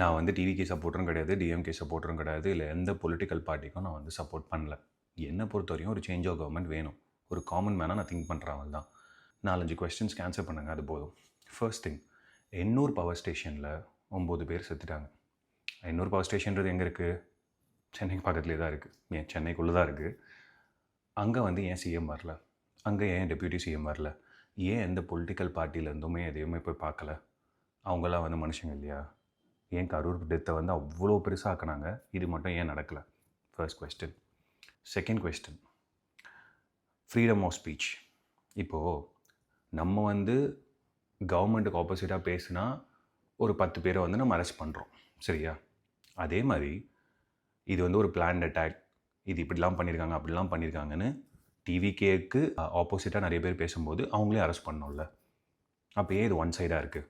நான் வந்து டிவிகே சப்போர்ட்டரும் கிடையாது, டிஎம்கே சப்போர்ட்டரும் கிடையாது, இல்லை எந்த பொலிட்டிக்கல் பார்ட்டிக்கும் நான் வந்து சப்போர்ட் பண்ணல. என்னை பொறுத்த வரையும் ஒரு சேஞ்ச் ஆஃப் கவர்மெண்ட் வேணும். ஒரு காமன் மேனாக நான் திங்க் பண்ணுறவங்க தான். 4-5 கொஸ்டின்ஸ்க்கு ஆன்சர் பண்ணுங்க, அது போதும். ஃபர்ஸ்ட் திங், எண்ணூர் பவர் ஸ்டேஷனில் 9 பேர் செத்துட்டாங்க. எண்ணூர் பவர் ஸ்டேஷன்றது எங்கே இருக்குது? சென்னைக்கு பக்கத்துலேயே தான் இருக்குது. ஏன் சென்னைக்குள்ளே தான் இருக்குது. அங்கே வந்து ஏன் சிஎம் வரல? அங்கே ஏன் டெப்யூட்டி சிஎம் வரல? ஏன் எந்த பொலிட்டிக்கல் பார்ட்டியிலேருந்துமே எதையுமே போய் பார்க்கல? அவங்களாம் வந்து மனுஷங்க இல்லையா? ஏன் கரூர் டெத்தை வந்து அவ்வளோ பெருசாக்குனாங்க, இது மட்டும் ஏன் நடக்கலை? First question. Second question, freedom of speech. இப்போது நம்ம வந்து கவர்மெண்ட்டுக்கு ஆப்போசிட்டாக பேசுனா ஒரு 10 பேரை வந்து நம்ம அரெஸ்ட் பண்ணுறோம், சரியா? அதே மாதிரி இது வந்து ஒரு பிளான்ட் அட்டாக், இது இப்படிலாம் பண்ணியிருக்காங்க அப்படிலாம் பண்ணியிருக்காங்கன்னு டிவிகேக்கு ஆப்போசிட்டாக நிறைய பேர் பேசும்போது அவங்களே அரெஸ்ட் பண்ணோம்ல. அப்போ ஏன் இது ஒன் சைடாக இருக்குது?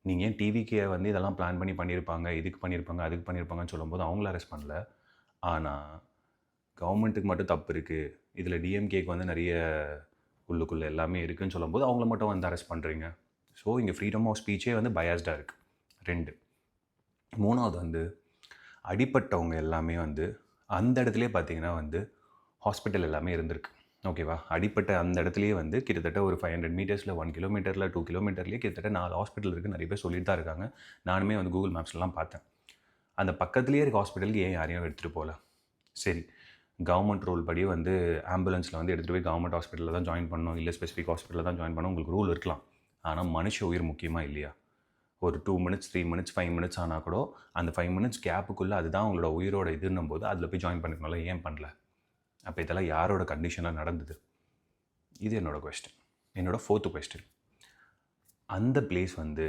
நீங்கள் ஏன் டிவிகே வந்து இதெல்லாம் பிளான் பண்ணி பண்ணியிருப்பாங்க, இதுக்கு பண்ணியிருப்பாங்க, அதுக்கு பண்ணியிருப்பாங்கன்னு சொல்லும்போது அவங்கள அரெஸ்ட் பண்ணல. ஆனால் கவர்மெண்ட்டுக்கு மட்டும் தப்பு இருக்குது, இதில் டிஎம்கேக்கு வந்து நிறைய உள்ளுக்குள்ளே எல்லாமே இருக்குதுன்னு சொல்லும்போது அவங்கள மட்டும் வந்து அரெஸ்ட் பண்ணுறீங்க. ஸோ இங்கே ஃப்ரீடம் ஆஃப் ஸ்பீச்சே வந்து பயாஸ்டாக இருக்குது. 2. 3வது வந்து அடிப்பட்டவங்க எல்லாமே வந்து அந்த இடத்துலேயே பார்த்தீங்கன்னா வந்து ஹாஸ்பிட்டல் எல்லாமே இருந்திருக்கு, ஓகேவா? அடிப்பட்ட அந்த இடத்துலையே வந்து கிட்டத்தட்ட ஒரு 500 மீட்டர்ஸில் 1 கிலோமீட்டரில் 2 கிலோமீட்டர்லேயே கிட்டத்தட்ட 4 ஹாஸ்பிட்டல் இருக்குது. நிறைய பேர் சொல்லிட்டு தான் இருக்காங்க. நானுமே வந்து கூகுள் மேப்ஸ்லாம் பார்த்தேன். அந்த பக்கத்துலேயே இருக்க ஹாஸ்பிட்டலுக்கு ஏன் யாரையும் எடுத்துகிட்டு போகல? சரி, கவர்மெண்ட் ரூல் படி வந்து ஆம்புலன்ஸில் வந்து எடுத்துகிட்டு போய் கவர்மெண்ட் ஹாஸ்பிட்டலில் தான் ஜாயின் பண்ணணும், இல்லை ஸ்பெசிஃபிக் ஹாஸ்பிட்டலில் தான் ஜாயின் பண்ணணும், உங்களுக்கு ரூல் இருக்கலாம். ஆனால் மனுஷ உயிர் முக்கியமாக இல்லையா? ஒரு 2 மினிட்ஸ் 3 மினிட்ஸ் 5 மினிட்ஸ் ஆனால் கூட அந்த 5 மினிட்ஸ் கேப்புக்குள்ளே அதுதான் உங்களோட உயிரோட இதுன்னும் போது அதில் போய் ஜாயின் பண்ணிக்கணும்ல, ஏன் பண்ணல? அப்போ இதெல்லாம் யாரோட கண்டிஷனாக நடந்தது? இது என்னோடய கொஸ்டின். என்னோடய 4th கொஸ்டின், அந்த பிளேஸ் வந்து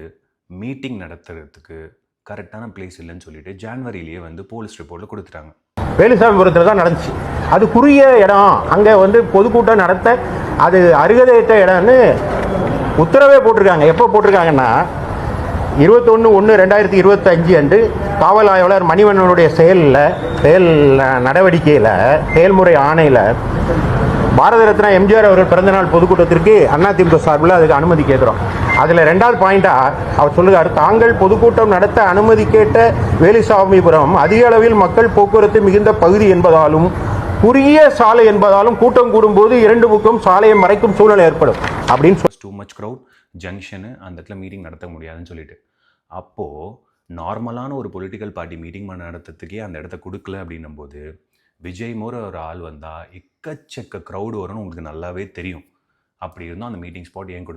மீட்டிங் நடத்துறதுக்கு கரெக்டான பிளேஸ் இல்லைன்னு சொல்லிட்டு ஜான்வரியிலேயே வந்து போலீஸ் ரிப்போர்ட்டில் கொடுத்துட்டாங்க. வேலுசாமிபுரத்தில் தான் நடந்துச்சு. அது குறுகிய இடம், அங்கே வந்து பொதுக்கூட்டம் நடத்த அது அருகதையற்ற இடம்னு உத்தரவே போட்டிருக்காங்க. எப்போ போட்டிருக்காங்கன்னா 21/1/2025 அன்று காவல் ஆய்வாளர் மணிவண்ணனுடைய செயல் நடவடிக்கையில் செயல்முறை ஆணையில் பாரத ரத்னா எம்ஜிஆர் அவர்கள் பிறந்தநாள் பொதுக்கூட்டத்திற்கு அதிமுக சார்பில் அதுக்கு அனுமதி கேட்குறோம். அதில் 2வது பாயிண்டாக அவர் சொல்லுகிறார், தாங்கள் பொதுக்கூட்டம் நடத்த அனுமதி கேட்ட வேலுசாமிபுரம் அதிக அளவில் மக்கள் போக்குவரத்து மிகுந்த பகுதி என்பதாலும் குறுகிய சாலை என்பதாலும் கூட்டம் கூடும்போது 2 பக்கம் சாலையை மறைக்கும் சூழ்நிலை ஏற்படும் அப்படின்னு டூ மச் க்ரௌட் ஜங்ஷனு, அந்த இடத்துல மீட்டிங் நடத்த முடியாதுன்னு சொல்லிட்டு. அப்போது நார்மலான ஒரு பொலிட்டிக்கல் பார்ட்டி மீட்டிங் நடத்துறதுக்கே அந்த இடத்த கொடுக்கல அப்படின்னும் போது விஜய் மோர் ஒரு ஆள் வந்தால் எக்கச்சக்க க்ரௌடு வரும்னு உங்களுக்கு நல்லாவே தெரியும். அப்படி இருந்தும் அந்த மீட்டிங் ஸ்பாட் ஏன்